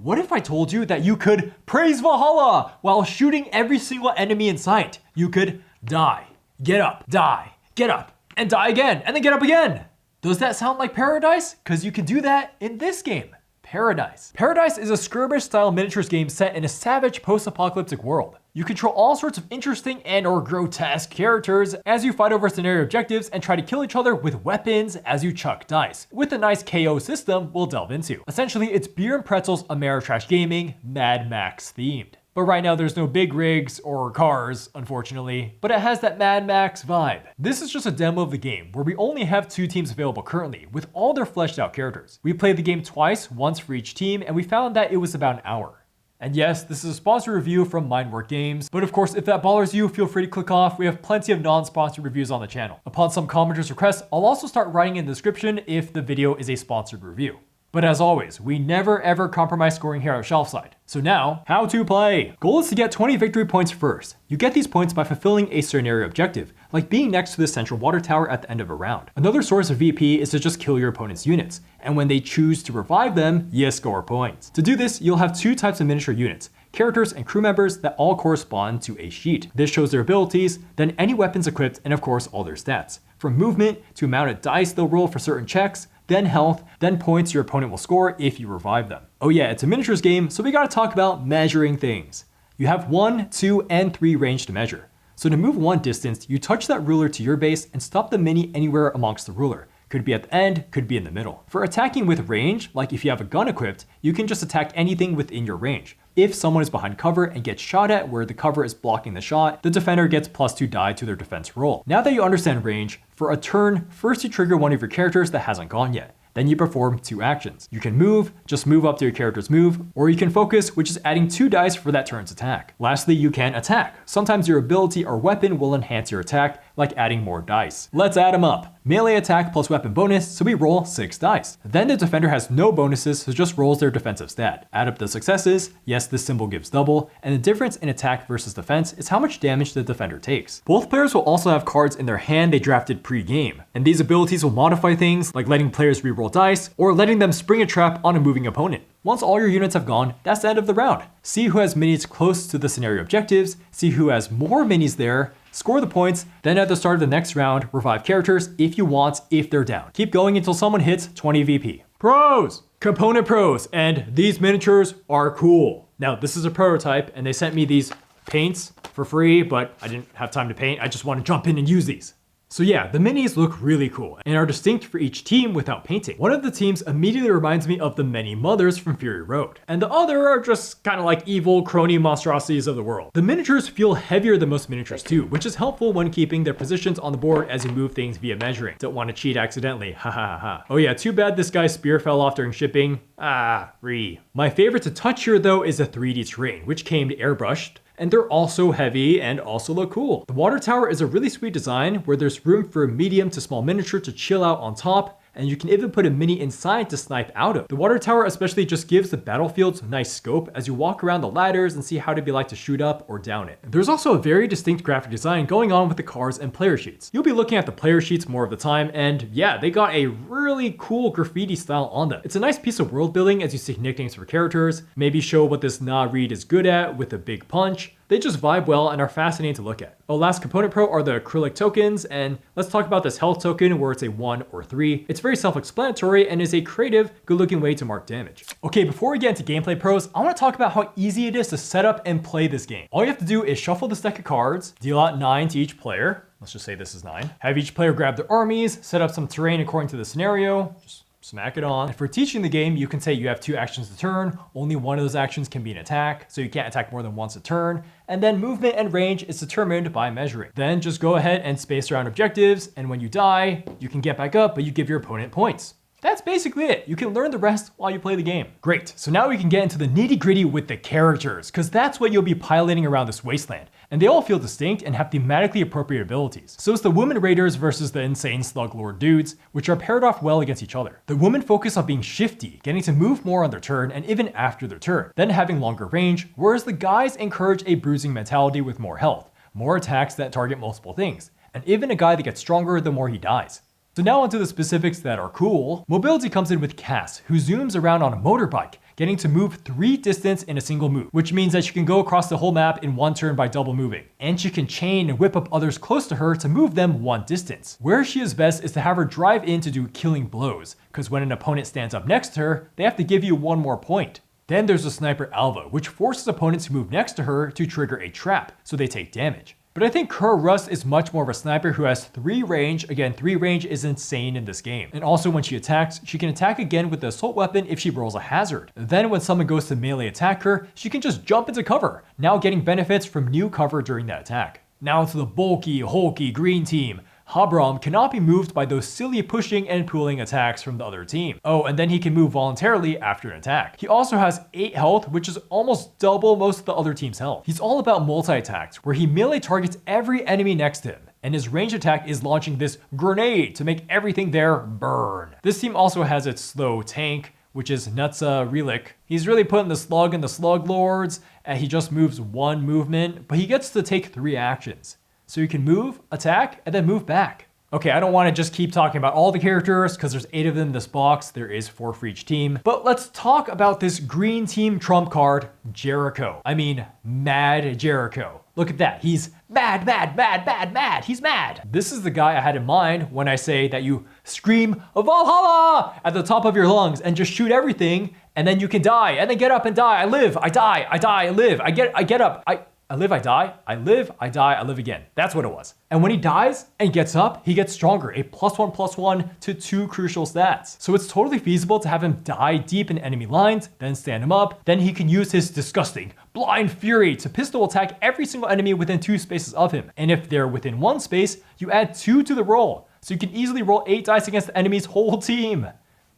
What if I told you that you could praise Valhalla while shooting every single enemy in sight? You could die, get up, die, get up, and die again, and then get up again. Does that sound like paradise? Because you can do that in this game. Paradise. Paradise is a skirmish-style miniatures game set in a savage post-apocalyptic world. You control all sorts of interesting and or grotesque characters as you fight over scenario objectives and try to kill each other with weapons as you chuck dice, with a nice KO system we'll delve into. Essentially, it's beer and pretzels ameritrash gaming, Mad Max themed. But right now there's no big rigs or cars, unfortunately, but it has that Mad Max vibe. This is just a demo of the game where we only have 2 teams available currently with all their fleshed out characters. We played the game twice, once for each team, and we found that it was about an hour. And yes, this is a sponsored review from Mindwork Games, but of course if that bothers you, feel free to click off. We have plenty of non-sponsored reviews on the channel. Upon some commenters' requests, I'll also start writing in the description if the video is a sponsored review. But as always, we never ever compromise scoring here at Shelfside. So now, how to play. Goal is to get 20 victory points first. You get these points by fulfilling a certain area objective, like being next to the central water tower at the end of a round. Another source of VP is to just kill your opponent's units, and when they choose to revive them, you score points. To do this, you'll have 2 types of miniature units, characters and crew members that all correspond to a sheet. This shows their abilities, then any weapons equipped, and of course all their stats. From movement to amount of dice they'll roll for certain checks, then health, then points your opponent will score if you revive them. Oh yeah, it's a miniatures game, so we gotta talk about measuring things. You have 1, 2, and 3 range to measure. So to move 1 distance, you touch that ruler to your base and stop the mini anywhere amongst the ruler. Could be at the end, could be in the middle. For attacking with range, like if you have a gun equipped, you can just attack anything within your range. If someone is behind cover and gets shot at where the cover is blocking the shot, the defender gets +2 die to their defense roll. Now that you understand range, for a turn, first you trigger one of your characters that hasn't gone yet. Then you perform 2 actions. You can move, just move up to your character's move, or you can focus, which is adding 2 dice for that turn's attack. Lastly, you can attack. Sometimes your ability or weapon will enhance your attack, like adding more dice. Let's add them up. Melee attack plus weapon bonus, so we roll 6 dice. Then the defender has no bonuses, so just rolls their defensive stat. Add up the successes, yes, this symbol gives double, and the difference in attack versus defense is how much damage the defender takes. Both players will also have cards in their hand they drafted pre-game, and these abilities will modify things like letting players reroll dice, or letting them spring a trap on a moving opponent. Once all your units have gone, that's the end of the round. See who has minis close to the scenario objectives, see who has more minis there, score the points, then at the start of the next round, revive characters if you want, if they're down. Keep going until someone hits 20 VP. Pros! Component pros, and these miniatures are cool. Now, this is a prototype, and they sent me these paints for free, but I didn't have time to paint. I just want to jump in and use these. So yeah, the minis look really cool and are distinct for each team without painting. One of the teams immediately reminds me of the many mothers from Fury Road, and the other are just kind of like evil crony monstrosities of the world. The miniatures feel heavier than most miniatures too, which is helpful when keeping their positions on the board as you move things via measuring. Don't want to cheat accidentally, ha ha ha. Oh yeah, too bad this guy's spear fell off during shipping. My favorite to touch here though is the 3D terrain, which came airbrushed. And they're also heavy and also look cool. The water tower is a really sweet design where there's room for a medium to small miniature to chill out on top, and you can even put a mini inside to snipe out of. The water tower especially just gives the battlefields nice scope as you walk around the ladders and see how to be like to shoot up or down it. There's also a very distinct graphic design going on with the cards and player sheets. You'll be looking at the player sheets more of the time, and yeah, they got a really cool graffiti style on them. It's a nice piece of world building as you seek nicknames for characters, maybe show what this Reed is good at with a big punch. They just vibe well and are fascinating to look at. Oh, last component pro are the acrylic tokens, and let's talk about this health token where it's a 1 or 3. It's very self-explanatory and is a creative, good-looking way to mark damage. Okay, before we get into gameplay pros, I want to talk about how easy it is to set up and play this game. All you have to do is shuffle this deck of cards, deal out 9 to each player. Let's just say this is 9. Have each player grab their armies, set up some terrain according to the scenario. Just smack it on. And for teaching the game, you can say you have 2 actions a turn. Only one of those actions can be an attack, so you can't attack more than once a turn. And then movement and range is determined by measuring. Then just go ahead and space around objectives, and when you die, you can get back up, but you give your opponent points. That's basically it. You can learn the rest while you play the game. Great, so now we can get into the nitty-gritty with the characters, because that's what you'll be piloting around this wasteland. And they all feel distinct and have thematically appropriate abilities. So it's the women raiders versus the insane slug lord dudes, which are paired off well against each other. The women focus on being shifty, getting to move more on their turn and even after their turn, then having longer range, whereas the guys encourage a bruising mentality with more health, more attacks that target multiple things, and even a guy that gets stronger the more he dies. So now onto the specifics that are cool. Mobility comes in with Cass, who zooms around on a motorbike, getting to move 3 distance in a single move, which means that she can go across the whole map in 1 turn by double moving. And she can chain and whip up others close to her to move them 1 distance. Where she is best is to have her drive in to do killing blows, because when an opponent stands up next to her, they have to give you 1 more point. Then there's the Sniper Alva, which forces opponents to move next to her to trigger a trap, so they take damage. But I think Kura Rust is much more of a sniper who has 3 range. Again, 3 range is insane in this game. And also when she attacks, she can attack again with the assault weapon if she rolls a hazard. Then when someone goes to melee attack her, she can just jump into cover, now getting benefits from new cover during that attack. Now to the bulky, hulky green team. Habram cannot be moved by those silly pushing and pulling attacks from the other team. Oh, and then he can move voluntarily after an attack. He also has 8 health, which is almost double most of the other team's health. He's all about multi-attacks, where he melee targets every enemy next to him, and his range attack is launching this grenade to make everything there burn. This team also has its slow tank, which is Nutsa Relic. He's really putting the slug in the slug lords, and he just moves 1 movement, but he gets to take 3 actions. So you can move, attack, and then move back. Okay, I don't want to just keep talking about all the characters because there's 8 of them in this box. There is 4 for each team. But let's talk about this green team trump card, Jericho. I mean, Mad Jericho. Look at that. He's mad, mad, mad, mad, mad. He's mad. This is the guy I had in mind when I say that you scream Valhalla at the top of your lungs and just shoot everything, and then you can die, and then get up and die. I live, I die, I die, I live. I get up. I live, I die, I live, I die, I live again. That's what it was. And when he dies and gets up, he gets stronger, a +1/+1 to 2 crucial stats. So it's totally feasible to have him die deep in enemy lines, then stand him up. Then he can use his disgusting blind fury to pistol attack every single enemy within 2 spaces of him. And if they're within 1 space, you add 2 to the roll. So you can easily roll 8 dice against the enemy's whole team.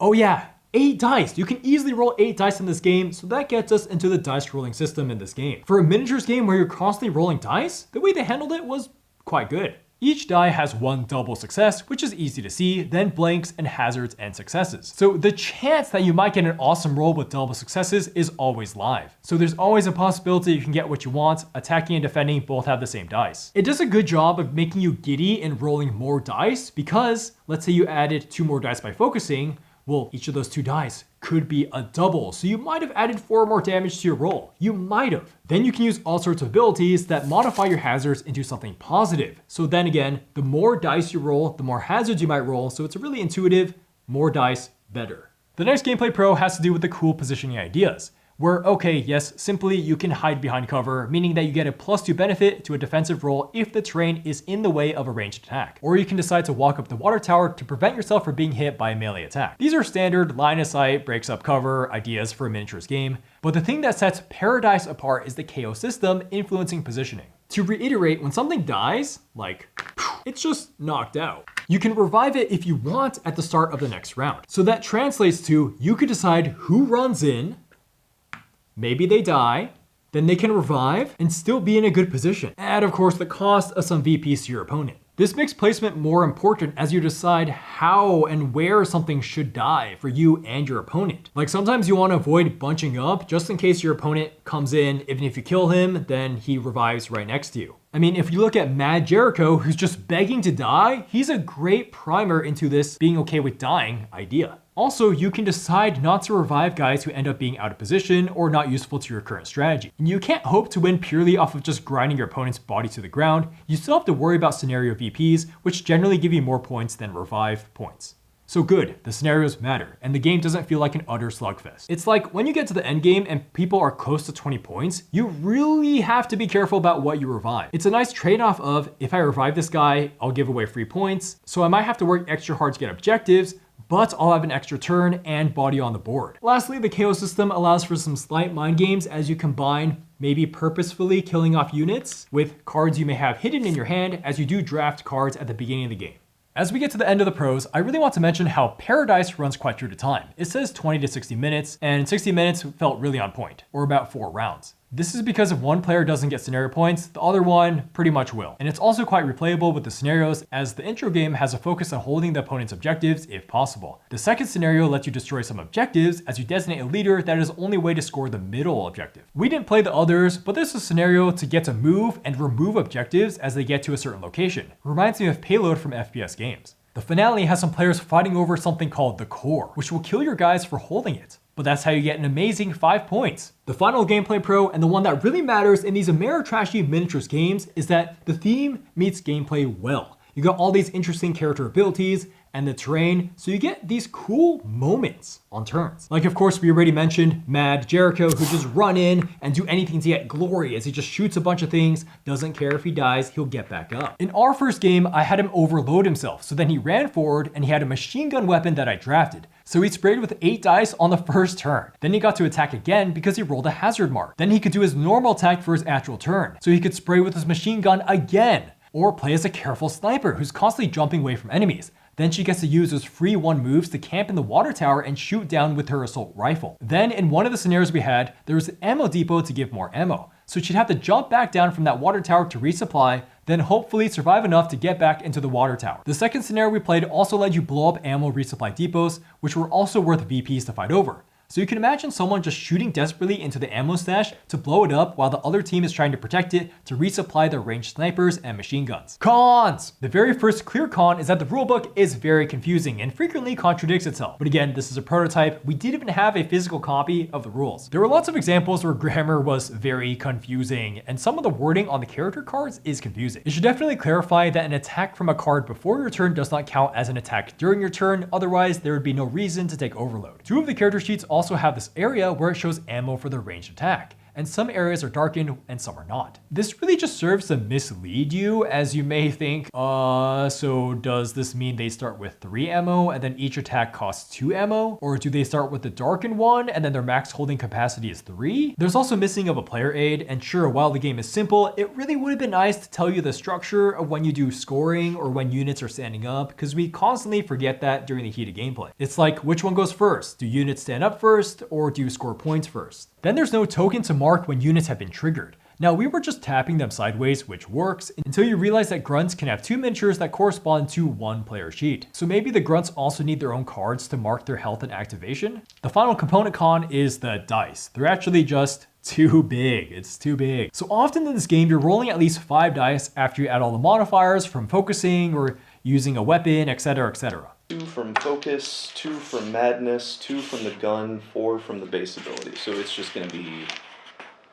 Oh yeah, 8 dice. You can easily roll 8 dice in this game, so that gets us into the dice rolling system in this game. For a miniatures game where you're constantly rolling dice, the way they handled it was quite good. Each die has 1 double success, which is easy to see, then blanks and hazards and successes. So the chance that you might get an awesome roll with double successes is always live. So there's always a possibility you can get what you want. Attacking and defending both have the same dice. It does a good job of making you giddy in rolling more dice because let's say you added 2 more dice by focusing. Well, each of those 2 dice could be a double, so you might have added 4 more damage to your roll. You might have. Then you can use all sorts of abilities that modify your hazards into something positive. So then again, the more dice you roll, the more hazards you might roll, so it's a really intuitive, more dice, better. The next gameplay pro has to do with the cool positioning ideas. Where, okay, yes, simply you can hide behind cover, meaning that you get a +2 benefit to a defensive roll if the terrain is in the way of a ranged attack. Or you can decide to walk up the water tower to prevent yourself from being hit by a melee attack. These are standard line of sight, breaks up cover ideas for a miniatures game, but the thing that sets Paradise apart is the KO system influencing positioning. To reiterate, when something dies, like, it's just knocked out. You can revive it if you want at the start of the next round. So that translates to, you could decide who runs in, maybe they die, then they can revive and still be in a good position. At, of course, the cost of some VPs to your opponent. This makes placement more important as you decide how and where something should die for you and your opponent. Like sometimes you want to avoid bunching up just in case your opponent comes in. Even if you kill him, then he revives right next to you. I mean, if you look at Mad Jericho, who's just begging to die, he's a great primer into this being okay with dying idea. Also, you can decide not to revive guys who end up being out of position or not useful to your current strategy. And you can't hope to win purely off of just grinding your opponent's body to the ground. You still have to worry about scenario VPs, which generally give you more points than revive points. So good, the scenarios matter, and the game doesn't feel like an utter slugfest. It's like when you get to the end game and people are close to 20 points, you really have to be careful about what you revive. It's a nice trade-off of, if I revive this guy, I'll give away free points, so I might have to work extra hard to get objectives, but I'll have an extra turn and body on the board. Lastly, the KO system allows for some slight mind games as you combine maybe purposefully killing off units with cards you may have hidden in your hand as you do draft cards at the beginning of the game. As we get to the end of the pros, I really want to mention how Paradise runs quite true to time. It says 20 to 60 minutes, and 60 minutes felt really on point, or about 4 rounds. This is because if one player doesn't get scenario points, the other one pretty much will. And it's also quite replayable with the scenarios, as the intro game has a focus on holding the opponent's objectives if possible. The second scenario lets you destroy some objectives as you designate a leader that is the only way to score the middle objective. We didn't play the others, but there's a scenario to get to move and remove objectives as they get to a certain location. Reminds me of Payload from FPS games. The finale has some players fighting over something called the core, which will kill your guys for holding it. but that's how you get an amazing 5 points. The final gameplay pro, and the one that really matters in these ameritrashy miniatures games, is that the theme meets gameplay well. You got all these interesting character abilities and the terrain, so you get these cool moments on turns. Like, of course, we already mentioned Mad Jericho, who just run in and do anything to get glory as he just shoots a bunch of things, doesn't care if he dies, he'll get back up. In our first game, I had him overload himself, so then he ran forward and he had a machine gun weapon that I drafted. So he sprayed with 8 dice on the first turn. Then he got to attack again because he rolled a hazard mark. Then he could do his normal attack for his actual turn, so he could spray with his machine gun again, or play as a careful sniper who's constantly jumping away from enemies. Then she gets to use those free 1 moves to camp in the water tower and shoot down with her assault rifle. Then in one of the scenarios we had, there was an ammo depot to give more ammo. So she'd have to jump back down from that water tower to resupply, then hopefully survive enough to get back into the water tower. The second scenario we played also let you blow up ammo resupply depots, which were also worth VPs to fight over. So you can imagine someone just shooting desperately into the ammo stash to blow it up while the other team is trying to protect it to resupply their ranged snipers and machine guns. Cons! The very first clear con is that the rulebook is very confusing and frequently contradicts itself. But again, this is a prototype. We didn't even have a physical copy of the rules. There were lots of examples where grammar was very confusing, and some of the wording on the character cards is confusing. It should definitely clarify that an attack from a card before your turn does not count as an attack during your turn, otherwise there would be no reason to take overload. 2 of the character sheets also have this area where it shows ammo for the ranged attack, and some areas are darkened and some are not. This really just serves to mislead you, as you may think, so does this mean they start with 3 ammo and then each attack costs 2 ammo? Or do they start with the darkened one and then their max holding capacity is 3? There's also missing of a player aid, and sure, while the game is simple, it really would have been nice to tell you the structure of when you do scoring or when units are standing up, because we constantly forget that during the heat of gameplay. It's like, which one goes first? Do units stand up first, or do you score points first? Then there's no token to mark when units have been triggered. Now, we were just tapping them sideways, which works, until you realize that grunts can have 2 miniatures that correspond to 1 player sheet. So maybe the grunts also need their own cards to mark their health and activation. The final component con is the dice. They're actually just too big. It's too big. So often in this game, you're rolling at least 5 dice after you add all the modifiers from focusing or using a weapon, etc., etc. 2 from focus, 2 from madness, 2 from the gun, 4 from the base ability. So it's just going to be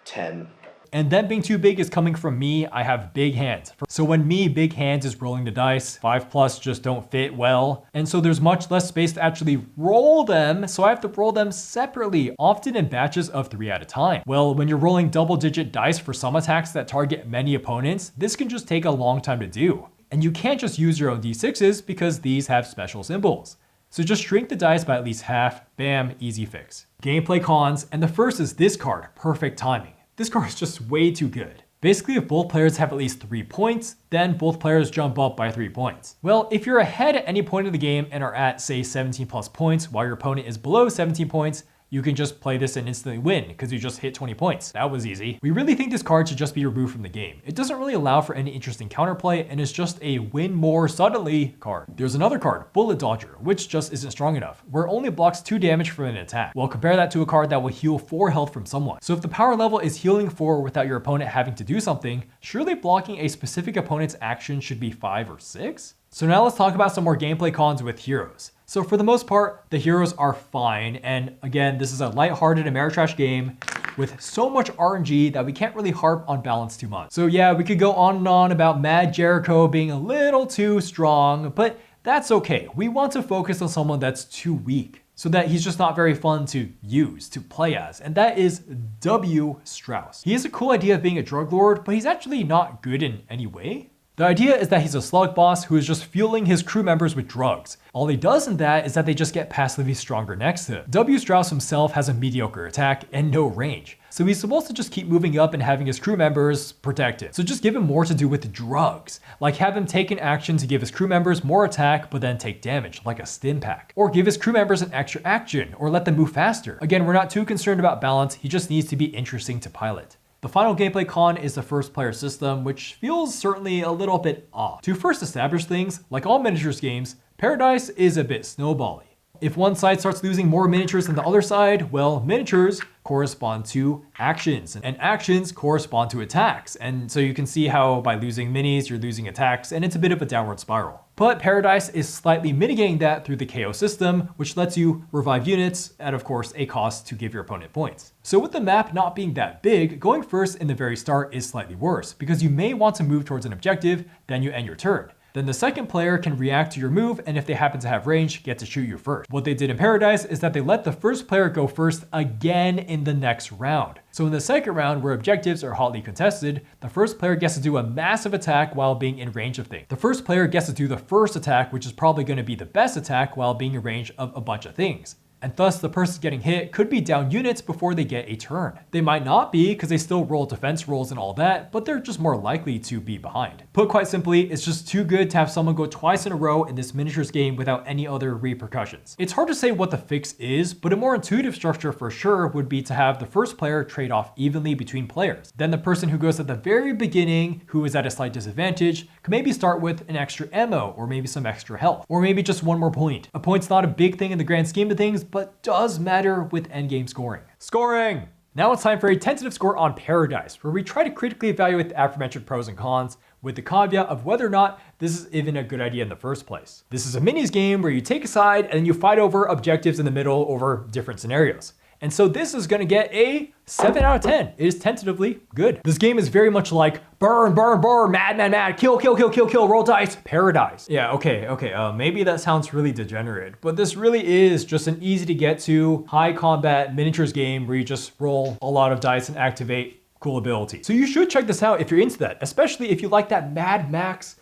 10. And them being too big is coming from me. I have big hands. So when me, big hands, is rolling the dice, 5+ just don't fit well. And so there's much less space to actually roll them, so I have to roll them separately, often in batches of 3 at a time. Well, when you're rolling double-digit dice for some attacks that target many opponents, this can just take a long time to do. And you can't just use your own d6s because these have special symbols. So just shrink the dice by at least half, bam, easy fix. Gameplay cons, and the first is this card, Perfect Timing. This card is just way too good. Basically, if both players have at least 3 points, then both players jump up by 3 points. Well, if you're ahead at any point of the game and are at, say, 17+ points, while your opponent is below 17 points, you can just play this and instantly win because you just hit 20 points. That was easy. We really think this card should just be removed from the game. It doesn't really allow for any interesting counterplay and is just a win more suddenly card. There's another card, Bullet Dodger, which just isn't strong enough, where it only blocks 2 damage from an attack. Well, compare that to a card that will heal 4 health from someone. So if the power level is healing 4 without your opponent having to do something, surely blocking a specific opponent's action should be 5 or 6? So now let's talk about some more gameplay cons with heroes. So for the most part, the heroes are fine, and again, this is a lighthearted ameritrash game with so much RNG that we can't really harp on balance too much. So yeah, we could go on and on about Mad Jericho being a little too strong, but that's okay. We want to focus on someone that's too weak, so that he's just not very fun to use, to play as, and that is W. Strauss. He has a cool idea of being a drug lord, but he's actually not good in any way. The idea is that he's a slug boss who is just fueling his crew members with drugs. All he does in that is that they just get passively stronger next to him. W. Strauss himself has a mediocre attack and no range, so he's supposed to just keep moving up and having his crew members protect him. So just give him more to do with the drugs, like have him take an action to give his crew members more attack but then take damage, like a stim pack. Or give his crew members an extra action, or let them move faster. Again, we're not too concerned about balance, he just needs to be interesting to pilot. The final gameplay con is the first player system, which feels certainly a little bit off. To first establish things, like all miniatures games, Paradise is a bit snowbally. If one side starts losing more miniatures than the other side, well, miniatures correspond to actions, and actions correspond to attacks. And so you can see how by losing minis, you're losing attacks, and it's a bit of a downward spiral. But Paradise is slightly mitigating that through the KO system, which lets you revive units at, of course, a cost to give your opponent points. So with the map not being that big, going first in the very start is slightly worse, because you may want to move towards an objective, then you end your turn. Then the second player can react to your move, and if they happen to have range, get to shoot you first. What they did in Paradise is that they let the first player go first again in the next round. So in the second round, where objectives are hotly contested, the first player gets to do a massive attack while being in range of things. The first player gets to do the first attack, which is probably going to be the best attack while being in range of a bunch of things. And thus the person getting hit could be down units before they get a turn. They might not be because they still roll defense rolls and all that, but they're just more likely to be behind. Put quite simply, it's just too good to have someone go twice in a row in this miniatures game without any other repercussions. It's hard to say what the fix is, but a more intuitive structure for sure would be to have the first player trade off evenly between players. Then the person who goes at the very beginning, who is at a slight disadvantage, could maybe start with an extra ammo or maybe some extra health, or maybe just one more point. A point's not a big thing in the grand scheme of things, but does matter with endgame scoring. Scoring! Now it's time for a tentative score on Paradise, where we try to critically evaluate the aforementioned pros and cons, with the caveat of whether or not this is even a good idea in the first place. This is a minis game where you take a side and then you fight over objectives in the middle over different scenarios. And so this is going to get a 7 out of 10. It is tentatively good. This game is very much like burn, burn, burn, mad, mad, mad, kill, kill, kill, kill, kill, roll dice, Paradise. Yeah, okay, maybe that sounds really degenerate, but this really is just an easy to get to high combat miniatures game where you just roll a lot of dice and activate cool abilities. So you should check this out if you're into that, especially if you like that Mad Max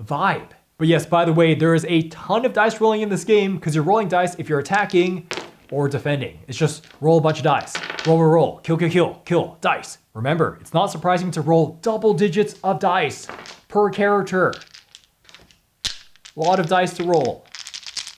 vibe. But yes, by the way, there is a ton of dice rolling in this game because you're rolling dice if you're attacking or defending. It's just roll a bunch of dice. Roll, roll, roll, kill, kill, kill, kill, dice. Remember, it's not surprising to roll double digits of dice per character. A lot of dice to roll.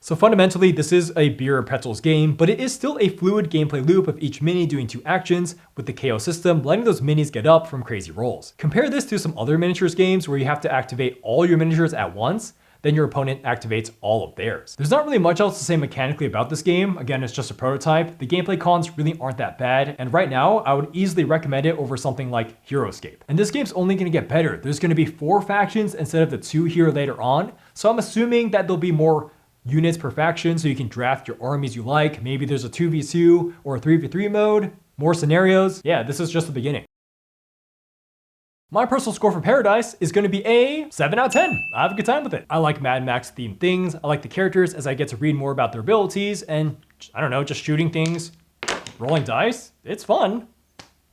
So fundamentally, this is a beer and pretzels game, but it is still a fluid gameplay loop of each mini doing 2 actions, with the KO system letting those minis get up from crazy rolls. Compare this to some other miniatures games where you have to activate all your miniatures at once, then your opponent activates all of theirs. There's not really much else to say mechanically about this game. Again, it's just a prototype. The gameplay cons really aren't that bad, and right now, I would easily recommend it over something like Heroscape. And this game's only gonna get better. There's gonna be 4 factions instead of the 2 here later on, so I'm assuming that there'll be more units per faction so you can draft your armies you like. Maybe there's a 2v2 or a 3v3 mode, more scenarios. Yeah, this is just the beginning. My personal score for Paradise is going to be a 7 out of 10. I have a good time with it. I like Mad Max themed things. I like the characters as I get to read more about their abilities and, I don't know, just shooting things, rolling dice. It's fun.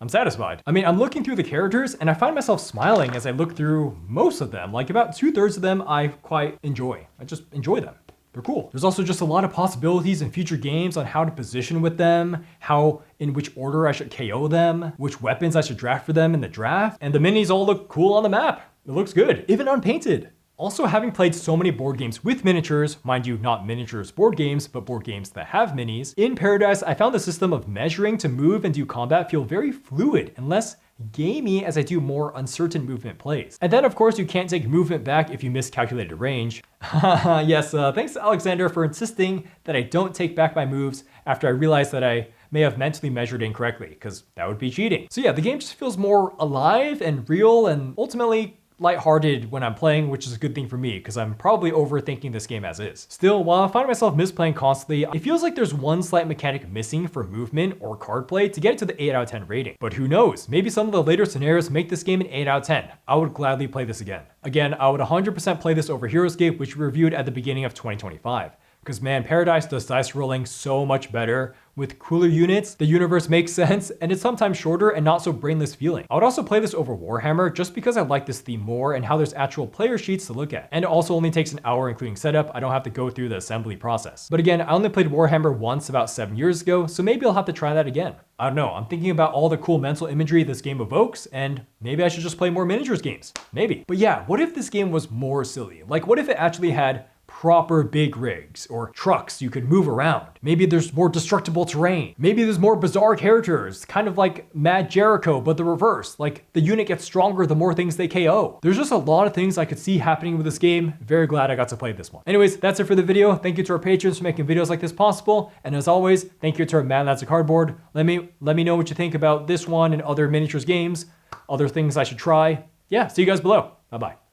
I'm satisfied. I mean, I'm looking through the characters and I find myself smiling as I look through most of them. Like about 2/3 of them I quite enjoy. I just enjoy them. They're cool. There's also just a lot of possibilities in future games on how to position with them, how in which order I should KO them, which weapons I should draft for them in the draft, and the minis all look cool on the map. It looks good, even unpainted. Also, having played so many board games with miniatures, mind you, not miniatures board games, but board games that have minis, in Paradise, I found the system of measuring to move and do combat feel very fluid and less gamey as I do more uncertain movement plays. And then of course you can't take movement back if you miscalculated range. Yes, thanks to Alexander for insisting that I don't take back my moves after I realized that I may have mentally measured incorrectly, because that would be cheating. So yeah, the game just feels more alive and real and ultimately lighthearted when I'm playing, which is a good thing for me because I'm probably overthinking this game as is. Still, while I find myself misplaying constantly, it feels like there's one slight mechanic missing for movement or card play to get it to the 8 out of 10 rating. But who knows, maybe some of the later scenarios make this game an 8 out of 10. I would gladly play this again. Again, I would 100% play this over Heroscape, which we reviewed at the beginning of 2025. Because man, Paradise does dice rolling so much better. With cooler units, the universe makes sense, and it's sometimes shorter and not so brainless feeling. I would also play this over Warhammer just because I like this theme more and how there's actual player sheets to look at. And it also only takes an hour including setup. I don't have to go through the assembly process. But again, I only played Warhammer once about 7 years ago, so maybe I'll have to try that again. I don't know, I'm thinking about all the cool mental imagery this game evokes, and maybe I should just play more miniatures games. Maybe. But yeah, what if this game was more silly? Like what if it actually had proper big rigs or trucks you can move around. Maybe there's more destructible terrain. Maybe there's more bizarre characters, kind of like Mad Jericho, but the reverse. Like the unit gets stronger the more things they KO. There's just a lot of things I could see happening with this game. Very glad I got to play this one. Anyways, that's it for the video. Thank you to our patrons for making videos like this possible. And as always, thank you to our Man That's a Cardboard. Let me know what you think about this one and other miniatures games, other things I should try. Yeah, see you guys below. Bye-bye.